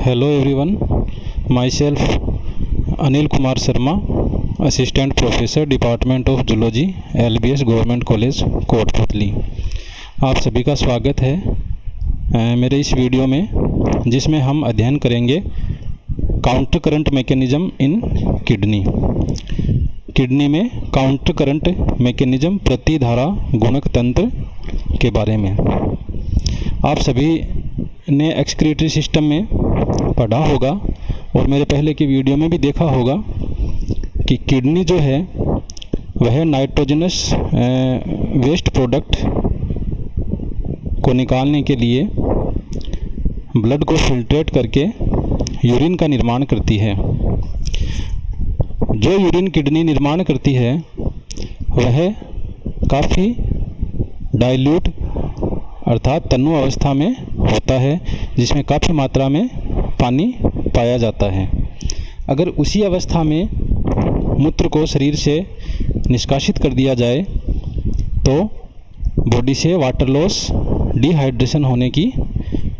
Hello everyone, myself Anil Kumar Sharma, Assistant Professor Department of Zoology, LBS Government College, Kotputli. आप सभी का स्वागत है मेरे इस वीडियो में, जिसमें हम अध्ययन करेंगे काउंटर करंट मैकेनिज़्म इन किडनी। किडनी में काउंटर करंट मैकेनिज़्म प्रतिधारा गुणक तंत्र के बारे में आप सभी ने एक्सक्रीटरी सिस्टम में पढ़ा होगा और मेरे पहले की वीडियो में भी देखा होगा कि किडनी जो है वह नाइट्रोजनस वेस्ट प्रोडक्ट को निकालने के लिए ब्लड को फिल्ट्रेट करके यूरिन का निर्माण करती है। जो यूरिन किडनी निर्माण करती है वह काफ़ी डाइल्यूट अर्थात तन्नु अवस्था में होता है, जिसमें काफ़ी मात्रा में पानी पाया जाता है। अगर उसी अवस्था में मूत्र को शरीर से निष्कासित कर दिया जाए तो बॉडी से वाटर लॉस, डिहाइड्रेशन होने की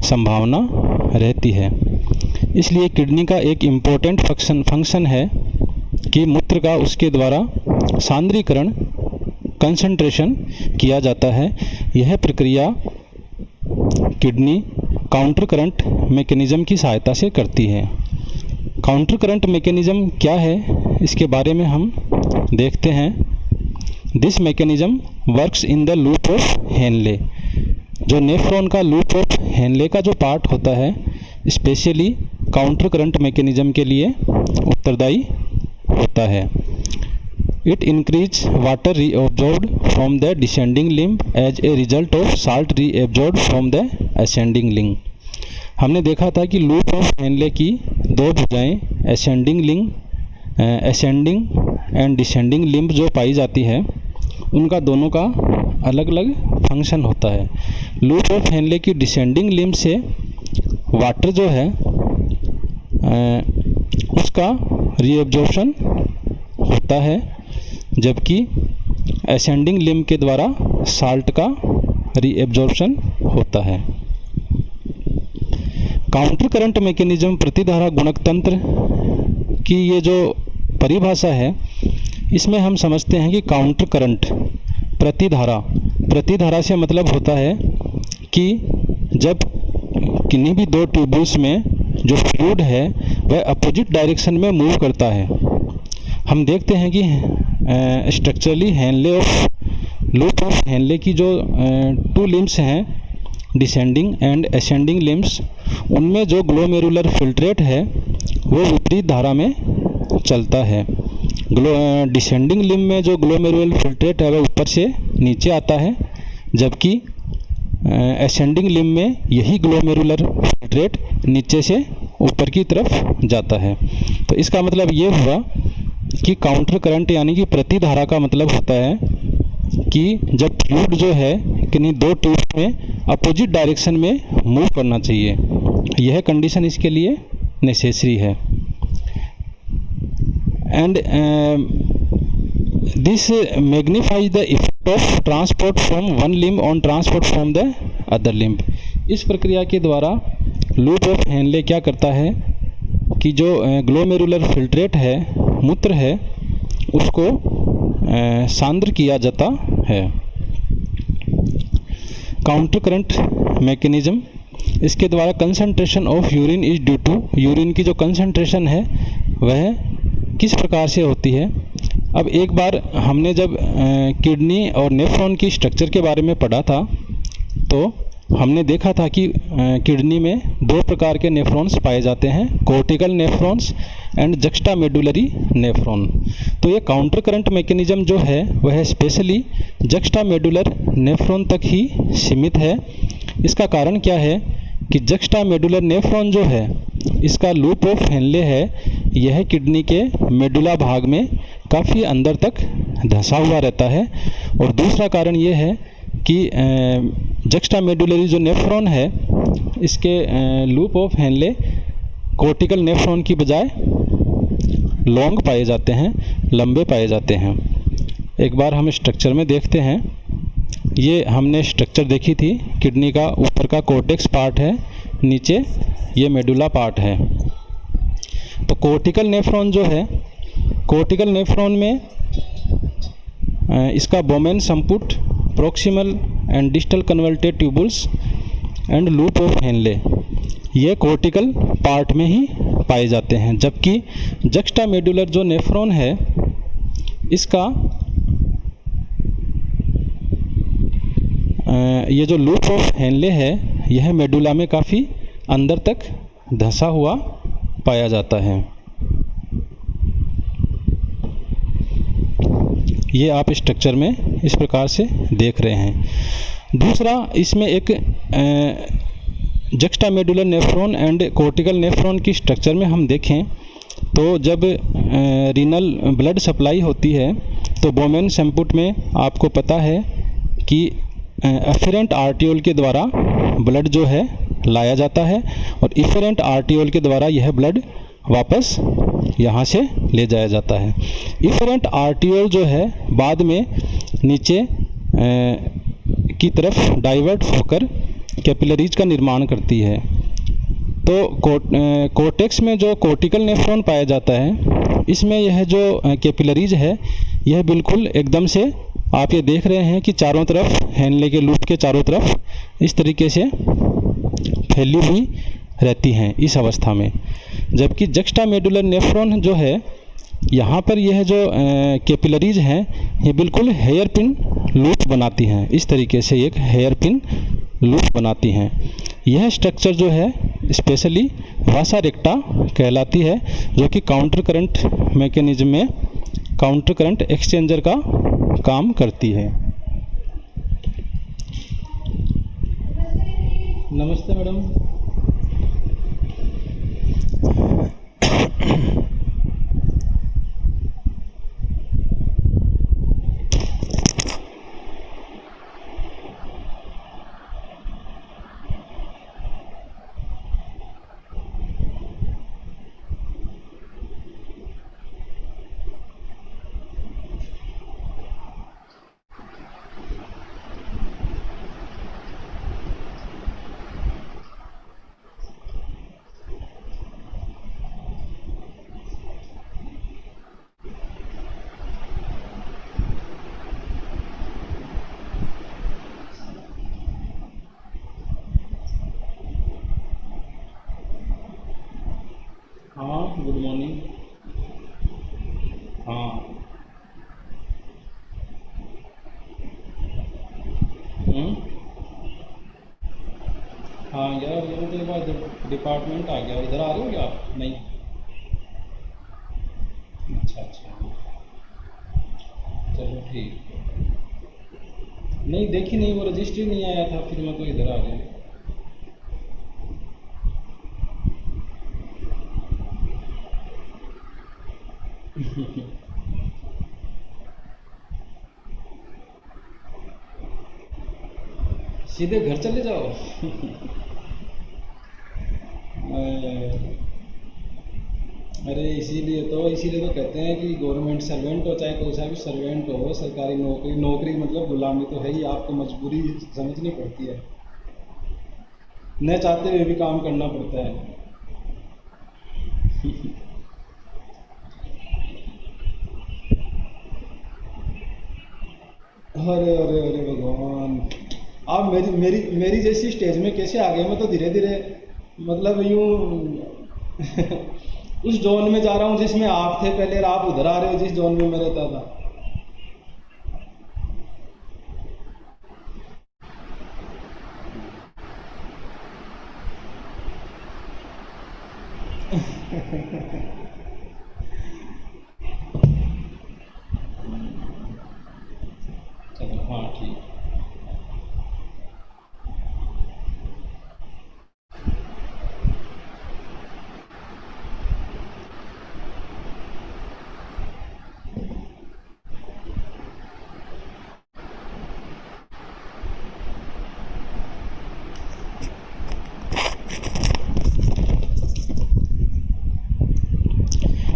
संभावना रहती है। इसलिए किडनी का एक इम्पोर्टेंट फंक्शन है कि मूत्र का उसके द्वारा सांद्रीकरण, कंसंट्रेशन किया जाता है। यह प्रक्रिया किडनी काउंटर करंट मैकेनिज़्म की सहायता से करती है। काउंटर करंट मैकेनिज़्म क्या है, इसके बारे में हम देखते हैं। This mechanism works in the loop of Henley. जो नेफ्रॉन का लूप ऑफ हेनले का जो पार्ट होता है, स्पेशली काउंटर करंट मैकेनिज़्म के लिए उत्तरदायी होता है। It increase water reabsorbed from the descending limb as a result of salt reabsorbed from the ascending limb। हमने देखा था कि लूप ऑफ हेनले की दो भुजाएं असेंडिंग एंड डिसेंडिंग लिम्ब जो पाई जाती है, उनका दोनों का अलग अलग फंक्शन होता है। लूप ऑफ हेनले की डिसेंडिंग लिम्ब से वाटर जो है उसका रीएब्जॉर्प्शन होता है, जबकि असेंडिंग लिम्ब के द्वारा साल्ट का रीएब्जॉर्प्शन होता है। काउंटर करंट मैकेनिज़्म प्रतिधारा गुणक तंत्र की ये जो परिभाषा है, इसमें हम समझते हैं कि काउंटर करंट प्रतिधारा से मतलब होता है कि जब किन्हीं भी दो ट्यूब्यूल्स में जो फ्लूइड है वह अपोजिट डायरेक्शन में मूव करता है। हम देखते हैं कि structurally Henle of loop of Henle की जो टू लिम्ब्स हैं, डिसेंडिंग एंड असेंडिंग लिम्ब्स, उनमें जो ग्लोमेरुलर फिल्ट्रेट है वो विपरीत धारा में चलता है। डिसेंडिंग लिम्ब में जो ग्लोमेरुलर फिल्ट्रेट है वह ऊपर से नीचे आता है, जबकि असेंडिंग लिम्ब में यही ग्लोमेरुलर फिल्ट्रेट नीचे से ऊपर की तरफ जाता है। तो इसका मतलब ये हुआ कि काउंटर करंट यानी कि प्रतिधारा का मतलब होता है कि जब फ्लूइड जो है किन्हीं दो ट्यूब्स में अपोजिट डायरेक्शन में मूव करना चाहिए, यह कंडीशन इसके लिए नेसेसरी है। And this magnifies the effect of transport from one limb on transport from the other limb. इस प्रक्रिया के द्वारा लूप ऑफ हेनले क्या करता है कि जो ग्लोमेरुलर फिल्ट्रेट है, मूत्र है, उसको सांद्र किया जाता है। काउंटर करंट मैकेनिज़्म, इसके द्वारा concentration of urine is due to, urine की जो कंसंट्रेशन है वह किस प्रकार से होती है। अब एक बार हमने जब किडनी और नेफ्रॉन की स्ट्रक्चर के बारे में पढ़ा था तो हमने देखा था कि किडनी में दो प्रकार के नेफ्रॉन्स पाए जाते हैं, कोर्टिकल नेफ्रॉन्स एंड जक्स्टामेडुलरी नेफ्रॉन। तो ये काउंटर करंट मैकेनिज़्म जो है वह स्पेशली जक्स्टामेडुलर नेफ्रॉन तक ही सीमित है। इसका कारण क्या है कि जक्स्टामेडुलर नेफ्रॉन जो है, इसका लूप ऑफ हेनले है, यह किडनी के मेडुला भाग में काफ़ी अंदर तक धंसा हुआ रहता है। और दूसरा कारण ये है कि जक्स्टामेडुलरी जो नेफ्रॉन है, इसके loop of Henley cortical nephron की बजाय लॉन्ग पाए जाते हैं, लंबे पाए जाते हैं। एक बार हम स्ट्रक्चर में देखते हैं। ये हमने स्ट्रक्चर देखी थी, किडनी का ऊपर का कोर्टेक्स पार्ट है, नीचे ये मेडुला पार्ट है। तो कोर्टिकल नेफ्रॉन जो है, कोर्टिकल नेफ्रॉन में इसका बोमेन संपुट, proximal and distal converted tubules and loop of Henle ये कोर्टिकल पार्ट में ही पाए जाते हैं, जबकि जक्स्टामेडुलर जो नेफ्रॉन है इसका ये जो लूप ऑफ हेनले है यह मेडुला में काफ़ी अंदर तक धंसा हुआ पाया जाता है। ये आप स्ट्रक्चर में इस प्रकार से देख रहे हैं। दूसरा, इसमें एक जक्स्टामेडुलर नेफ्रॉन एंड कोर्टिकल नेफ्रॉन की स्ट्रक्चर में हम देखें तो जब रीनल ब्लड सप्लाई होती है तो बोमेन संपुट में आपको पता है कि एफरेंट आर्टियोल के द्वारा ब्लड जो है लाया जाता है और इफरेंट आर्टियोल के द्वारा यह ब्लड वापस यहाँ से ले जाया जाता है। इफरेंट आर्टियोल जो है बाद में नीचे की तरफ डाइवर्ट होकर कैपिलरीज का निर्माण करती है। तो कोर्टेक्स में जो कोर्टिकल नेफ्रॉन पाया जाता है इसमें यह जो कैपिलरीज है यह बिल्कुल एकदम से आप ये देख रहे हैं कि चारों तरफ हेनले के लूप के चारों तरफ इस तरीके से फैली हुई रहती हैं इस अवस्था में, जबकि जक्स्टामेडुलर नेफ्रॉन जो है यहाँ पर यह जो कैपिलरीज हैं ये बिल्कुल हेयर पिन लूप बनाती हैं। इस तरीके से एक हेयर पिन लूप बनाती हैं। यह स्ट्रक्चर जो है स्पेशली वासा रेक्टा कहलाती है, जो कि काउंटर करंट मैकेनिज्म में काउंटर करंट एक्सचेंजर का काम करती है। नमस्ते मैडम। हाँ, गुड मॉर्निंग। हाँ हाँ यार, ये मुझे बाद डिपार्टमेंट आ गया। इधर आ रहे हो क्या आप? नहीं, अच्छा अच्छा, चलो ठीक। नहीं देखी नहीं, वो रजिस्ट्री नहीं आया था, फिर मैं तो इधर आ गया। सीधे घर चले जाओ। इसीलिए तो कहते हैं कि गवर्नमेंट सर्वेंट हो चाहे कोई सा भी सर्वेंट हो, सरकारी नौकरी, नौकरी मतलब गुलामी तो है ही, आपको मजबूरी समझनी पड़ती है, न चाहते हुए भी काम करना पड़ता है। अरे अरे अरे भगवान, आप मेरी मेरी मेरी जैसी स्टेज में कैसे आ गए? मैं तो धीरे धीरे मतलब यूं उस जोन में जा रहा हूँ जिसमें आप थे पहले, और आप उधर आ रहे हो जिस जोन में मैं रहता था। चलो हाँ ठीक।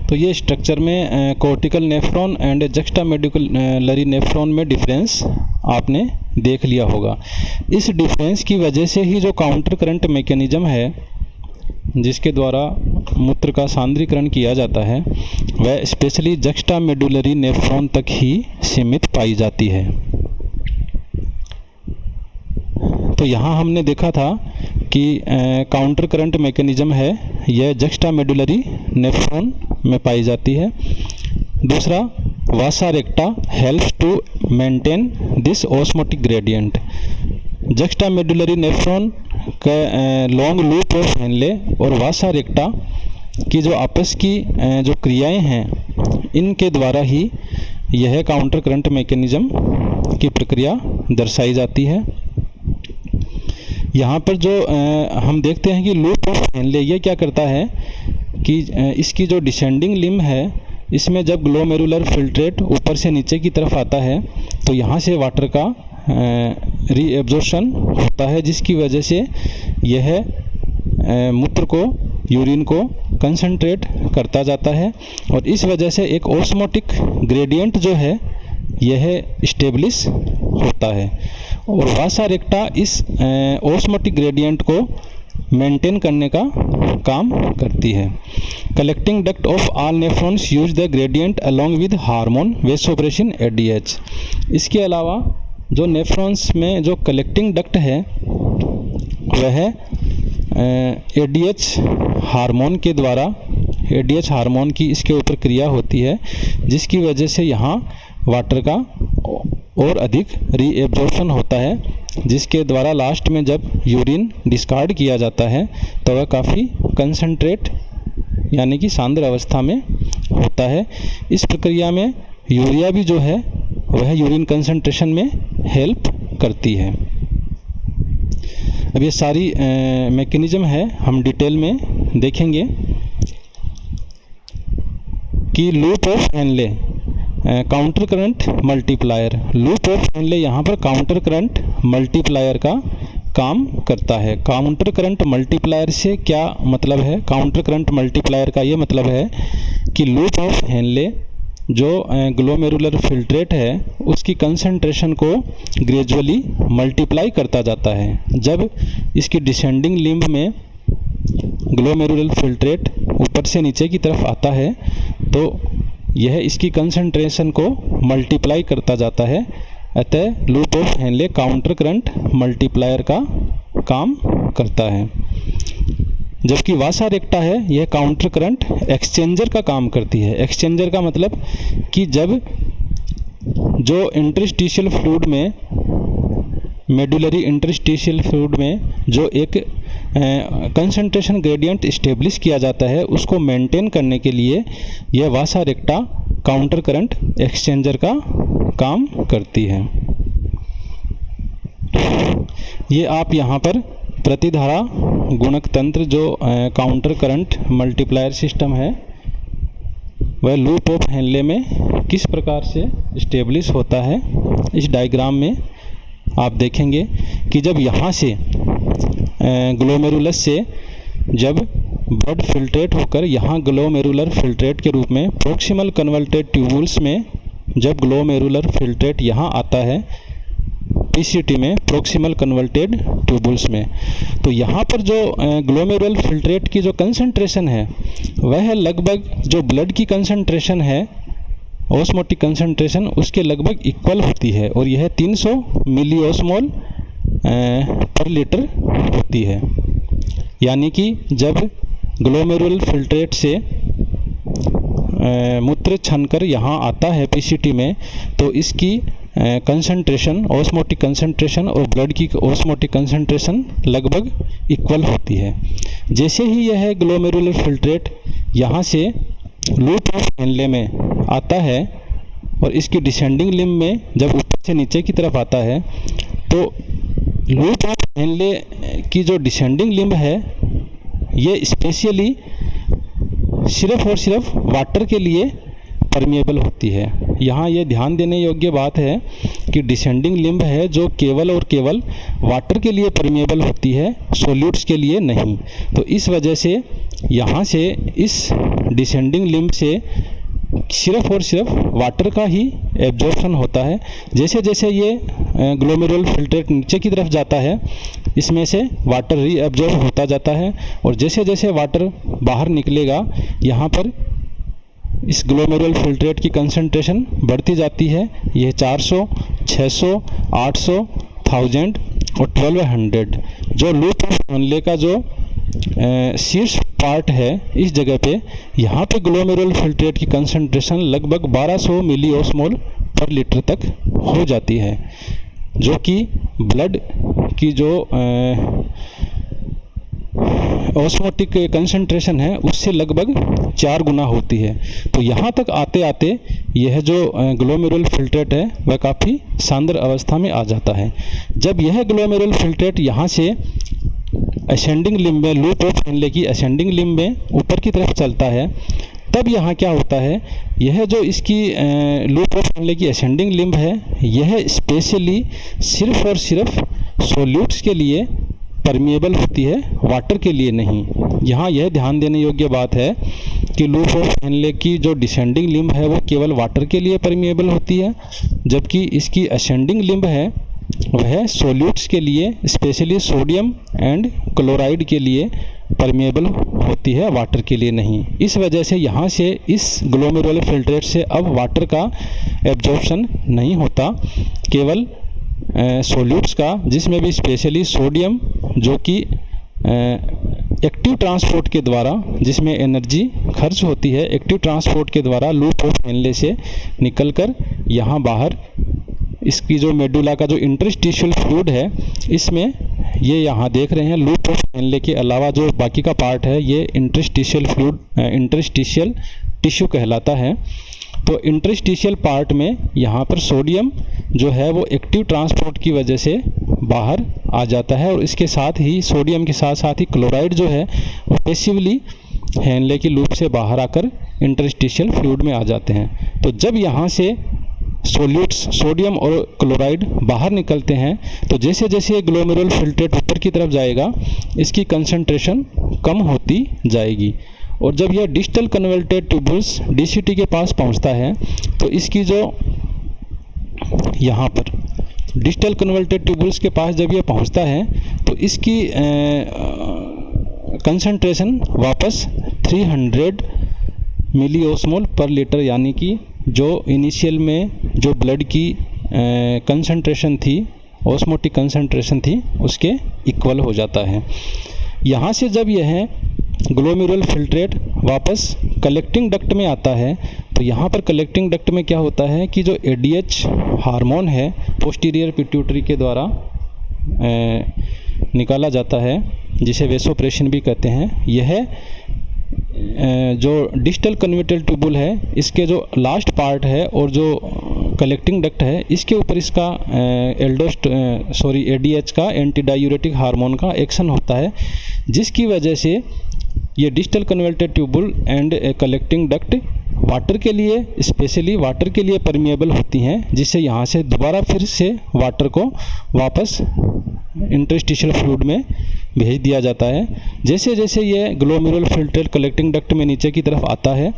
तो ये स्ट्रक्चर में कोर्टिकल नेफ्रॉन एंड जक्स्टामेडुलरी नेफ्रॉन में डिफरेंस आपने देख लिया होगा। इस डिफरेंस की वजह से ही जो काउंटर करंट मैकेनिज़्म है जिसके द्वारा मूत्र का सांद्रीकरण किया जाता है वह स्पेशली जक्स्टा मेडुलरी नेफ्रॉन तक ही सीमित पाई जाती है। तो यहाँ हमने देखा था कि काउंटर करंट मैकेनिज़्म है यह जक्स्टा मेडुलरी नेफ्रॉन में पाई जाती है। दूसरा, vasa recta helps to maintain this osmotic gradient. Juxtamedullary nephron का लॉन्ग लूप ऑफ हेनले और वासा रेक्टा की जो आपस की जो क्रियाएं हैं इनके द्वारा ही यह काउंटर करंट मैकेनिज़्म की प्रक्रिया दर्शाई जाती है। यहाँ पर जो हम देखते हैं कि लूप ऑफ हेनले ये क्या करता है कि इसकी जो डिसेंडिंग लिम्ब है इसमें जब ग्लोमेरुलर फिल्ट्रेट ऊपर से नीचे की तरफ आता है तो यहाँ से वाटर का रीएब्जॉर्प्शन होता है, जिसकी वजह से यह मूत्र को, यूरिन को कंसंट्रेट करता जाता है और इस वजह से एक ऑस्मोटिक ग्रेडियंट जो है यह इस्टेब्लिश होता है और वासा रेक्टा इस ऑस्मोटिक ग्रेडियंट को मेंटेन करने का काम करती है। Collecting duct of all nephrons use the gradient along with hormone vasopressin ADH. इसके अलावा जो नेफ्रॉन्स में जो कलेक्टिंग डक्ट है वह एडीएच हार्मोन के द्वारा, एडीएच हार्मोन की इसके ऊपर क्रिया होती है जिसकी वजह से यहाँ वाटर का और अधिक रीएब्जॉर्प्शन होता है, जिसके द्वारा लास्ट में जब यूरिन डिस्कार्ड किया जाता है तो वह काफ़ी कंसंट्रेट यानी कि सांद्र अवस्था में होता है। इस प्रक्रिया में यूरिया भी जो है वह यूरिन कंसंट्रेशन में हेल्प करती है। अब ये सारी मैकेनिज़्म है हम डिटेल में देखेंगे कि loop of Henley counter current multiplier. Loop of Henley यहाँ पर काउंटर करंट मल्टीप्लायर का काम करता है। काउंटर करंट मल्टीप्लायर से क्या मतलब है? काउंटर करंट मल्टीप्लायर का ये मतलब है कि लूप ऑफ हेनले जो ग्लोमेरुलर फिल्ट्रेट है उसकी कंसंट्रेशन को ग्रेजुअली मल्टीप्लाई करता जाता है। जब इसकी डिसेंडिंग लिम्ब में ग्लोमेरुलर फिल्ट्रेट ऊपर से नीचे की तरफ आता है तो यह इसकी कंसंट्रेशन को मल्टीप्लाई करता जाता है। अतः loop of Henley counter current multiplier का काम करता है। जबकि वासा रेक्टा है यह काउंटर करंट एक्सचेंजर का काम करती है। एक्सचेंजर का मतलब कि जब जो इंटरस्टिशियल फ्लूइड में, मेडुलरी इंटरस्टिशियल फ्लूइड में जो एक कंसंट्रेशन ग्रेडियंट इस्टेब्लिश किया जाता है उसको मेंटेन करने के लिए यह वासा रेक्टा काउंटर करंट एक्सचेंजर का काम करती है। ये आप यहाँ पर प्रतिधारा गुणक तंत्र जो काउंटर करंट मल्टीप्लायर सिस्टम है वह लूप ऑफ हेनले में किस प्रकार से इस्टेब्लिश होता है इस डायग्राम में आप देखेंगे कि जब यहाँ से ग्लोमेरुलस से जब ब्लड फिल्ट्रेट होकर यहाँ ग्लोमेरुलर फिल्ट्रेट के रूप में प्रोक्सिमल कन्वर्टेड ट्यूबुल्स में जब ग्लोमेरुलर फिल्ट्रेट यहाँ आता है पीसीटी में, प्रोक्सिमल कन्वर्टेड ट्यूबुल्स में, तो यहाँ पर जो ग्लोमेरुलर फिल्ट्रेट की जो कंसंट्रेशन है वह लगभग जो ब्लड की कंसंट्रेशन है ऑस्मोटिक कंसंट्रेशन उसके लगभग इक्वल होती है और यह 300 मिलीओस्मोल पर लीटर होती है। यानी कि जब ग्लोमेरुलर फिल्ट्रेट से मूत्र छनकर यहाँ आता है पीसीटी में तो इसकी कंसंट्रेशन, ऑस्मोटिक कंसंट्रेशन और ब्लड की ऑस्मोटिक कंसंट्रेशन लगभग इक्वल होती है। जैसे ही यह ग्लोमेरुलर फिल्ट्रेट यहाँ से लूप ऑफ हेनले में आता है और इसकी डिसेंडिंग लिम्ब में जब ऊपर से नीचे की तरफ आता है तो लूप ऑफ हेनले की जो डिसेंडिंग लिम्ब है ये स्पेशली सिर्फ और सिर्फ वाटर के लिए परमिएबल होती है। यहाँ ये ध्यान देने योग्य बात है कि डिसेंडिंग लिम्ब है जो केवल और केवल वाटर के लिए परमिएबल होती है, सॉल्यूट्स के लिए नहीं। तो इस वजह से यहाँ से इस डिसेंडिंग लिम्ब से सिर्फ और सिर्फ वाटर का ही एब्जॉर्प्शन होता है। जैसे जैसे ये ग्लोमेरुलर फिल्ट्रेट नीचे की तरफ जाता है, इसमें से वाटर रीअब्जॉर्ब होता जाता है और जैसे जैसे वाटर बाहर निकलेगा यहाँ पर इस ग्लोमेरुलर फिल्ट्रेट की कंसंट्रेशन बढ़ती जाती है। यह 400, 600, 800, 1000 और 1200 जो लूप ऑफ हेनले का जो शीर्ष पार्ट है, इस जगह पे यहाँ पे ग्लोमेरुलर फिल्ट्रेट की कंसंट्रेशन लगभग 1200 मिलीओस्मोल पर लीटर तक हो जाती है, जो कि ब्लड की जो ऑस्मोटिक कंसंट्रेशन है उससे लगभग 4 गुना होती है। तो यहाँ तक आते आते यह जो ग्लोमेरुलर फिल्ट्रेट है वह काफ़ी सांद्र अवस्था में आ जाता है। जब यह ग्लोमेरुलर फिल्ट्रेट यहाँ से असेंडिंग लिम्ब में, लूप ऑफ हेनले की असेंडिंग लिम्ब में ऊपर की तरफ चलता है, तब यहाँ क्या होता है, यह जो इसकी लूप ऑफ हेनले की असेंडिंग लिम्ब है, यह स्पेशली सिर्फ और सिर्फ सॉल्यूट्स के लिए परमिएबल होती है, वाटर के लिए नहीं। यहाँ यह ध्यान देने योग्य बात है कि लूप ऑफ हेनले की जो डिसेंडिंग लिम्ब है वो केवल वाटर के लिए परमिएबल होती है, जबकि इसकी असेंडिंग लिम्ब है वह सॉल्यूट्स के लिए, स्पेशली सोडियम एंड क्लोराइड के लिए परमिएबल होती है, वाटर के लिए नहीं। इस वजह से यहाँ से इस ग्लोमेरुलर फिल्ट्रेट से अब वाटर का एब्जॉर्प्शन नहीं होता, केवल सॉल्यूट्स का, जिसमें भी स्पेशली सोडियम जो कि एक्टिव ट्रांसपोर्ट के द्वारा, जिसमें एनर्जी खर्च होती है, एक्टिव ट्रांसपोर्ट के द्वारा लूप ऑफ हेनले से निकलकर यहाँ बाहर इसकी जो मेडुला का जो इंटरस्टिशियल फ्लूइड है, इसमें ये यहाँ देख रहे हैं लूप ऑफ हेनले के अलावा जो बाकी का पार्ट है ये इंटरस्टिशियल फ्लूइड, इंटरस्टिशियल टिश्यू कहलाता है। तो इंटरस्टिशियल पार्ट में यहाँ पर सोडियम जो है वो एक्टिव ट्रांसपोर्ट की वजह से बाहर आ जाता है और इसके साथ ही सोडियम के साथ साथ ही क्लोराइड जो है वो पैसिवली हेनले की लूप से बाहर आकर इंटरस्टिशियल फ्लूइड में आ जाते हैं। तो जब यहाँ से सॉल्यूट्स सोडियम और क्लोराइड बाहर निकलते हैं, तो जैसे जैसे ग्लोमेरुलर फिल्ट्रेट ऊपर की तरफ जाएगा इसकी कंसंट्रेशन कम होती जाएगी और जब यह डिस्टल कन्वर्टेड ट्यूबुल्स डीसीटी के पास पहुंचता है तो इसकी जो यहाँ पर डिस्टल कन्वर्टेड ट्यूबुल्स के पास जब यह पहुंचता है तो इसकी कंसंट्रेशन वापस 300 मिलीओस्मोल पर लीटर, यानी कि जो इनिशियल में जो ब्लड की कंसंट्रेशन थी, ऑस्मोटिक कंसंट्रेशन थी, उसके इक्वल हो जाता है। यहाँ से जब यह ग्लोमेरुलर फिल्ट्रेट वापस कलेक्टिंग डक्ट में आता है तो यहाँ पर कलेक्टिंग डक्ट में क्या होता है कि जो एडीएच हार्मोन है पोस्टीरियर पिट्यूटरी के द्वारा निकाला जाता है, जिसे वेसोप्रेशन भी कहते हैं, यह जो डिस्टल कन्वर्टेड ट्यूबुल है इसके जो लास्ट पार्ट है और जो कलेक्टिंग डक्ट है इसके ऊपर इसका एडीएच का एंटी डायूरेटिक हार्मोन का एक्शन होता है, जिसकी वजह से ये distal converted tubule and collecting duct water के लिए, स्पेशली वाटर के लिए परमिएबल होती हैं, जिससे यहाँ से दोबारा फिर से वाटर को वापस इंटरस्टिशियल फ्लूइड में भेज दिया जाता है। जैसे जैसे ये ग्लोमेरुलर फिल्ट्रेट कलेक्टिंग डक्ट में नीचे की तरफ आता है,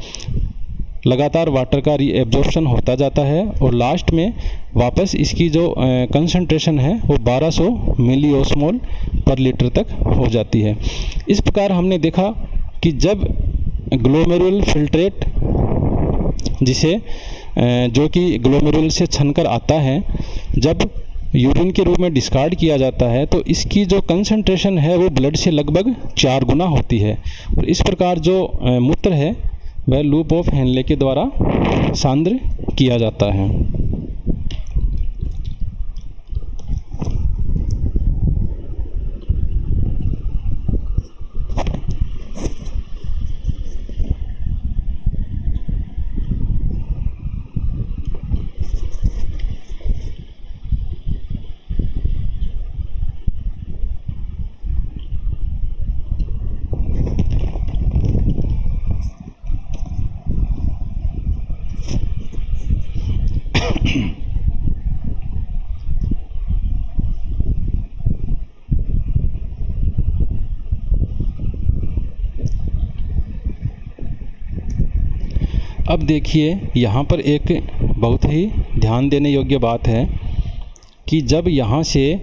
लगातार वाटर का रीएब्जॉर्प्शन होता जाता है और लास्ट में वापस इसकी जो कंसंट्रेशन है वो 1200 मिलीओस्मोल पर लीटर तक हो जाती है। इस प्रकार हमने देखा कि जब ग्लोमेरुलर फिल्ट्रेट जिसे जो कि ग्लोमेरुलर से छनकर आता है, जब यूरिन के रूप में डिस्कार्ड किया जाता है तो इसकी जो कंसंट्रेशन है वो ब्लड से लगभग 4 गुना होती है और इस प्रकार जो मूत्र है वह लूप ऑफ हेनले के द्वारा सांद्र किया जाता है। अब देखिए यहाँ पर एक बहुत ही ध्यान देने योग्य बात है कि जब यहाँ से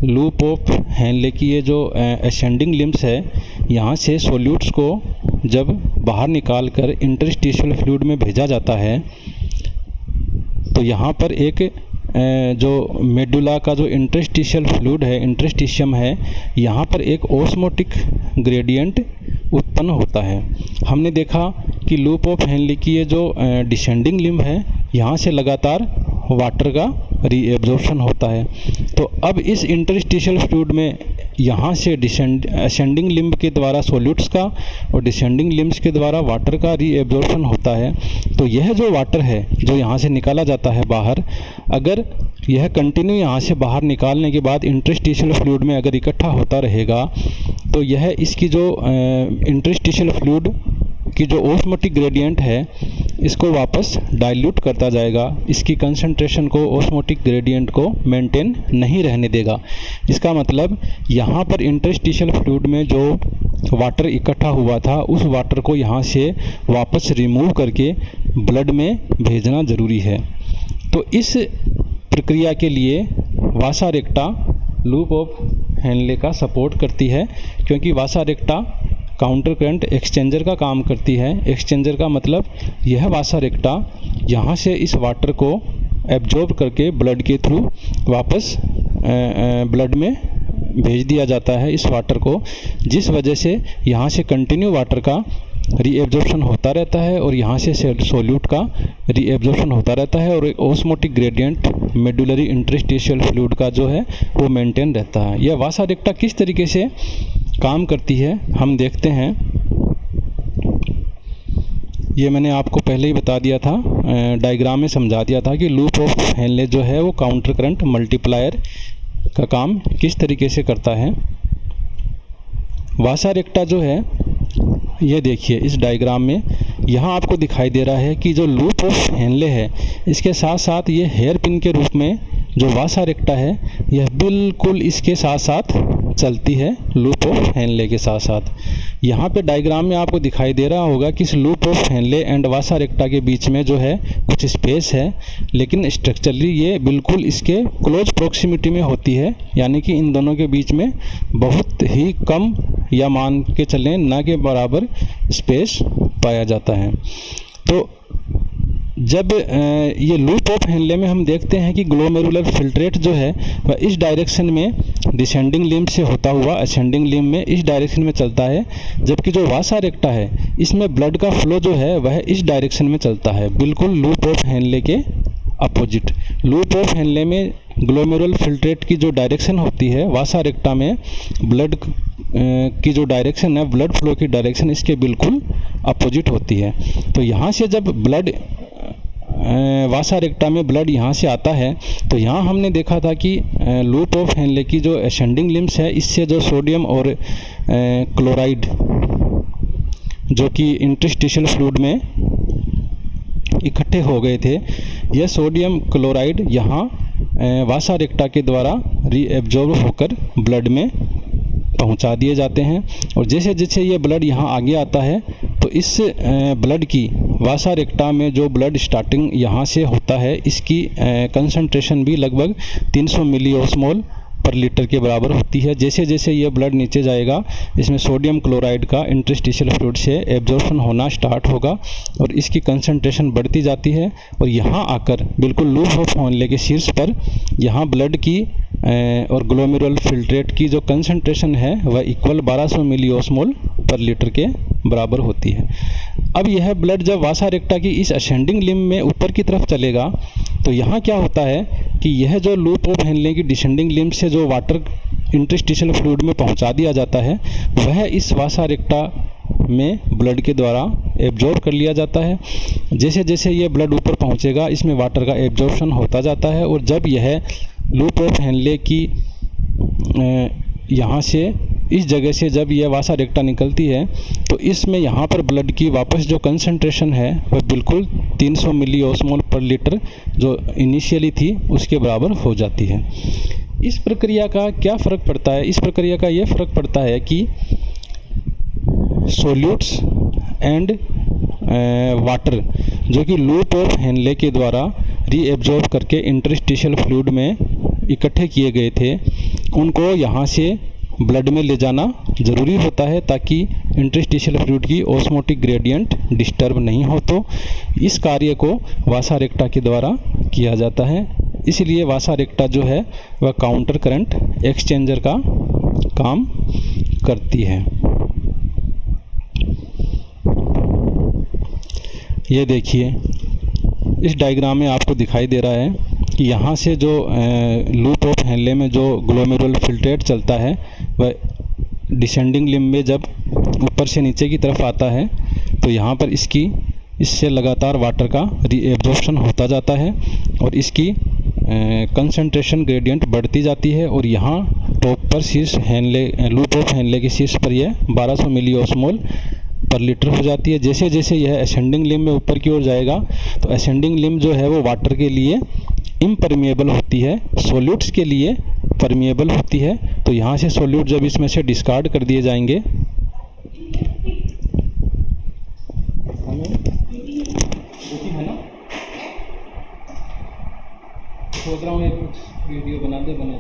लूप ऑफ हेनले की ये जो असेंडिंग लिम्स है, यहाँ से सोल्यूट्स को जब बाहर निकाल कर इंटरस्टिशियल फ्लूइड में भेजा जाता है, तो यहाँ पर एक जो मेडुला का जो इंटरस्टिशियल फ्लूइड है, इंटरस्टिशियम है, यहाँ पर एक ओस्मोटिक ग्रेडियंट उत्पन्न होता है। हमने देखा कि लूप ऑफ हेनले की ये जो डिसेंडिंग लिम्ब है, यहाँ से लगातार वाटर का रीएब्जॉर्प्शन होता है। तो अब इस इंटरस्टिशियल फ्लूइड में यहाँ से असेंडिंग लिम्ब के द्वारा सॉल्यूट्स का और डिसेंडिंग लिम्ब्स के द्वारा वाटर का रीएब्जॉर्प्शन होता है। तो यह जो वाटर है जो यहाँ से निकाला जाता है बाहर, अगर यह कंटिन्यू यहाँ से बाहर निकालने के बाद इंटरस्टिशियल फ्लूइड में अगर इकट्ठा होता रहेगा, तो यह इसकी जो इंटरस्टिशियल फ्लूइड की जो ओस्मोटिक ग्रेडियंट है, इसको वापस डाइल्यूट करता जाएगा, इसकी कंसंट्रेशन को, ओस्मोटिक ग्रेडियंट को मेंटेन नहीं रहने देगा। इसका मतलब यहाँ पर इंटरस्टिशियल फ्लूइड में जो वाटर इकट्ठा हुआ था, उस वाटर को यहाँ से वापस रिमूव करके ब्लड में भेजना ज़रूरी है। तो इस प्रक्रिया के लिए वासा रेक्टा लूप ऑफ हेनले का सपोर्ट करती है, क्योंकि वासा रेक्टा काउंटर करंट एक्सचेंजर का काम करती है। एक्सचेंजर का मतलब यह वासा रेक्टा यहाँ से इस वाटर को एब्जॉर्ब करके ब्लड के थ्रू वापस ब्लड में भेज दिया जाता है इस वाटर को, जिस वजह से यहाँ से कंटिन्यू वाटर का रीएब्जॉर्प्शन होता रहता है और यहाँ से सोल्यूट का रीएब्जॉर्प्शन होता रहता है, और osmotic gradient medullary interstitial fluid का जो है वो मेंटेन रहता है। यह वासा रेक्टा किस तरीके से काम करती है हम देखते हैं। ये मैंने आपको पहले ही बता दिया था, डायग्राम में समझा दिया था कि लूप ऑफ हेनले जो है वो काउंटर करंट मल्टीप्लायर का काम किस तरीके से करता है। वासा रेक्टा जो है, ये देखिए इस डायग्राम में यहाँ आपको दिखाई दे रहा है कि जो लूप ऑफ हेनले है, इसके साथ साथ ये हेयर पिन के रूप में जो वासा रेक्टा है, यह बिल्कुल इसके साथ साथ चलती है लूप ऑफ हेनले के साथ साथ। यहाँ पे डायग्राम में आपको दिखाई दे रहा होगा कि इस loop of Henle and vasa रेक्टा के बीच में जो है कुछ स्पेस है, लेकिन स्ट्रक्चरली ये बिल्कुल इसके क्लोज प्रोक्सिमिटी में होती है, यानी कि इन दोनों के बीच में बहुत ही कम या मान के चलें ना के बराबर स्पेस पाया जाता है। तो जब ये लूप ऑफ हेनले में हम देखते हैं कि ग्लोमेरुलर फिल्ट्रेट जो है वह इस डायरेक्शन में डिसेंडिंग लिम्ब से होता हुआ असेंडिंग लिम्ब में इस डायरेक्शन में चलता है, जबकि जो वासा रेक्टा है इसमें ब्लड का फ्लो जो है वह इस डायरेक्शन में चलता है, बिल्कुल लूप ऑफ हेनले के अपोजिट। लूप ऑफ हेनले में ग्लोमेरुलर फिल्ट्रेट की जो डायरेक्शन होती है, वासा रेक्टा में ब्लड की जो डायरेक्शन है, ब्लड फ्लो की डायरेक्शन इसके बिल्कुल अपोजिट होती है। तो यहाँ से जब ब्लड वासा रेक्टा में ब्लड यहाँ से आता है, तो यहाँ हमने देखा था कि लूप ऑफ हेनले की जो असेंडिंग लिम्स है, इससे जो सोडियम और क्लोराइड जो कि इंटरस्टिशियल फ्लूइड में इकट्ठे हो गए थे, यह सोडियम क्लोराइड यहाँ वासा रेक्टा के द्वारा रीएब्जॉर्ब होकर ब्लड में पहुंचा दिए जाते हैं। और जैसे जैसे ये ब्लड यहाँ आगे आता है, तो इस ब्लड की वासा रेक्टा में जो ब्लड स्टार्टिंग यहाँ से होता है, इसकी कंसंट्रेशन भी लगभग 300 मिलीओस्मोल पर लीटर के बराबर होती है। जैसे जैसे ये ब्लड नीचे जाएगा, इसमें सोडियम क्लोराइड का इंटरस्टिशियल फ्लूइड से एब्जॉर्प्शन होना स्टार्ट होगा और इसकी कंसंट्रेशन बढ़ती जाती है, और यहाँ आकर बिल्कुल लूप ऑफ हेनले के शीर्ष पर यहाँ ब्लड की और ग्लोमेरुलर फिल्ट्रेट की जो कंसंट्रेशन है वह इक्वल 1200 मिलीओस्मोल पर लीटर के बराबर होती है। अब यह ब्लड जब वासा रेक्टा की इस असेंडिंग लिम्ब में ऊपर की तरफ चलेगा, तो यहाँ क्या होता है कि यह जो लूप ऑफ हेनले की डिसेंडिंग लिम्ब से जो वाटर इंटरस्टिशियल फ्लूइड में पहुँचा दिया जाता है, वह इस वासा रेक्टा में ब्लड के द्वारा एब्जॉर्ब कर लिया जाता है। जैसे जैसे ये ब्लड ऊपर पहुँचेगा, इसमें वाटर का एब्जॉर्प्शन होता जाता है, और जब यह लूप ऑफ हेनले की यहाँ से इस जगह से जब यह वासा रेक्टा निकलती है, तो इसमें यहाँ पर ब्लड की वापस जो कंसंट्रेशन है वह बिल्कुल 300 मिलीओस्मोल पर लीटर जो इनिशियली थी उसके बराबर हो जाती है। इस प्रक्रिया का क्या फ़र्क पड़ता है? इस प्रक्रिया का ये फ़र्क पड़ता है कि सोल्यूट्स एंड वाटर जो कि लूप ऑफ हेनले के द्वारा रीएब्जॉर्ब करके इंटरस्टिशियल फ्लूइड में इकट्ठे किए गए थे उनको यहाँ से ब्लड में ले जाना ज़रूरी होता है ताकि इंटरस्टिशियल फ्लूइड की ऑस्मोटिक ग्रेडियंट डिस्टर्ब नहीं हो। तो इस कार्य को वासा रेक्टा के द्वारा किया जाता है, इसलिए वासा रेक्टा जो है वह काउंटर करंट एक्सचेंजर का काम करती है। ये देखिए इस डायग्राम में आपको दिखाई दे रहा है कि यहाँ से जो लूप ऑफ हेनले में जो ग्लोमेरुलर फिल्ट्रेट चलता है वह डिसेंडिंग लिम्ब में जब ऊपर से नीचे की तरफ आता है तो यहाँ पर इससे लगातार वाटर का रीएब्जॉर्प्शन होता जाता है और इसकी कंसंट्रेशन ग्रेडियंट बढ़ती जाती है और यहाँ टॉप पर शीर्ष हेनले लूप ऑफ हेनले के शीर्ष पर यह 1200 मिली ऑस्मोल पर लीटर हो जाती है। जैसे जैसे यह असेंडिंग लिम्ब में ऊपर की ओर जाएगा तो असेंडिंग लिम्ब जो है वो वाटर के लिए इम्परमिएबल होती है, सॉल्यूट्स के लिए परमिएबल होती है। तो यहाँ से सॉल्यूट जब इसमें से डिस्कार्ड कर दिए जाएंगे सोच रहा हूँ एक कुछ वीडियो बना दे बने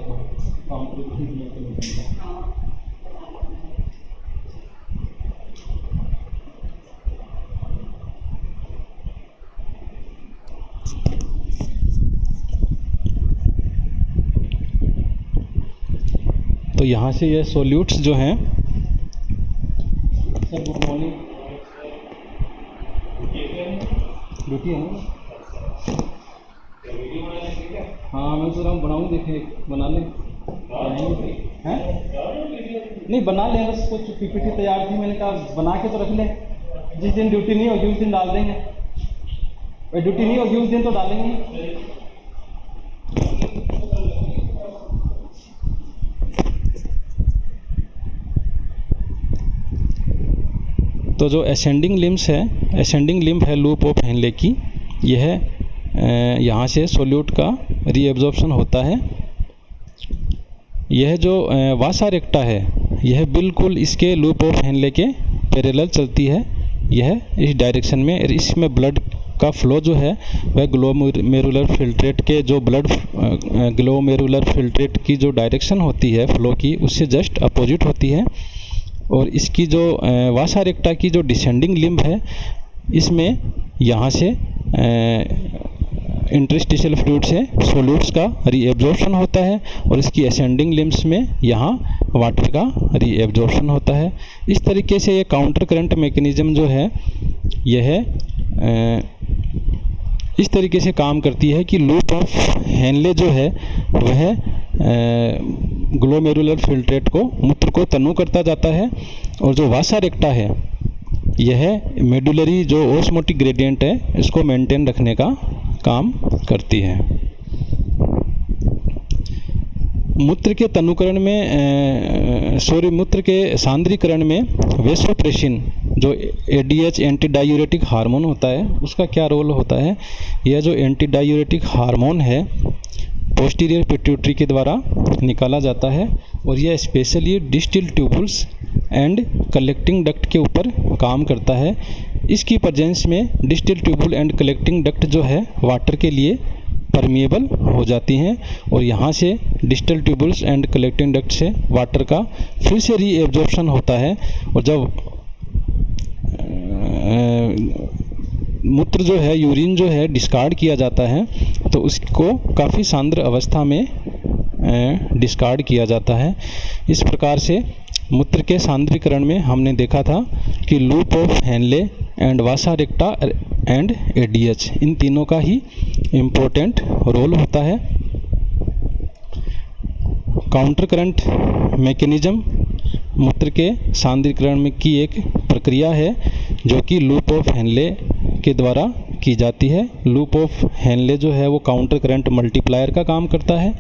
तो यहाँ से ये सॉल्यूट्स जो हैं सर गुड मॉर्निंग ड्यूटी है ना। हाँ मैं सोच रहा हूँ बनाऊँ, देखें बना लें हैं नहीं बना लें, बस कुछ पीपीटी तैयार थी, मैंने कहा बना के तो रख लें, जिस दिन ड्यूटी नहीं होगी उस दिन डाल देंगे, और ड्यूटी नहीं होगी उस दिन तो डालेंगे। तो जो असेंडिंग लिम्स है, असेंडिंग लिम्ब है लूप ऑफ हेनले की, यह यहाँ से सॉल्यूट का रीएब्जॉर्प्शन होता है। यह जो वासा रेक्टा है यह बिल्कुल इसके लूप ऑफ हेनले के पैरेलल चलती है, यह इस डायरेक्शन में। इसमें ब्लड का फ्लो जो है वह ग्लोमेरुलर फिल्ट्रेट के जो ब्लड ग्लोमेरुलर फिल्ट्रेट की जो डायरेक्शन होती है फ्लो की उससे जस्ट अपोजिट होती है। और इसकी जो वासा रेक्टा की जो डिसेंडिंग लिम्ब है इसमें यहाँ से इंटरस्टिशियल फ्लूइड से सॉल्यूट्स का रीएब्जॉर्प्शन होता है और इसकी असेंडिंग लिम्ब्स में यहाँ वाटर का रीएब्जॉर्प्शन होता है। इस तरीके से ये काउंटर करंट मैकेनिज़्म जो है यह इस तरीके से काम करती है कि लूप ऑफ हेनले जो है वह ग्लोमेरुलर फिल्ट्रेट को मूत्र को तनु करता जाता है और जो वासा रेक्टा है यह मेडुलरी जो ऑस्मोटिक ग्रेडियंट है इसको मेंटेन रखने का काम करती है। मूत्र के तनुकरण में मूत्र के सांद्रीकरण में वेसोप्रेसिन जो एडीएच एंटी डायूरेटिक हार्मोन होता है उसका क्या रोल होता है। यह जो एंटी डायूरेटिक हार्मोन है पोस्टीरियर पिट्यूटरी के द्वारा निकाला जाता है और यह specially distil tubules and collecting duct के ऊपर काम करता है। इसकी प्रेजेंस में distil tubule and collecting duct जो है वाटर के लिए परमिएबल हो जाती हैं और यहाँ से distal tubules and collecting duct से वाटर का फिर से रीएब्जॉर्प्शन होता है और जब मूत्र जो है यूरिन जो है डिस्कार्ड किया जाता है तो उसको काफ़ी सांद्र अवस्था में डिस्कार्ड किया जाता है। इस प्रकार से मूत्र के सांद्रीकरण में हमने देखा था कि loop of Henle and vasa recta and ADH इन तीनों का ही इम्पोर्टेंट रोल होता है। काउंटर करंट मैकेनिज़्म मूत्र के सांद्रीकरण में की एक प्रक्रिया है जो कि लूप ऑफ हेनले के द्वारा की जाती है। लूप ऑफ हेनले जो है वो काउंटर करंट मल्टीप्लायर का काम करता है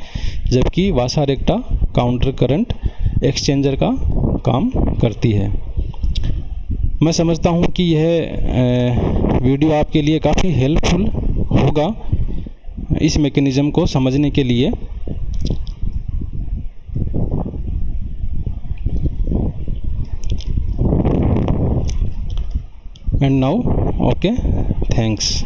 जबकि वासा रेक्टा काउंटर करंट एक्सचेंजर का काम करती है। मैं समझता हूँ कि यह वीडियो आपके लिए काफ़ी हेल्पफुल होगा इस मैकेनिज़्म को समझने के लिए। And now okay, thanks.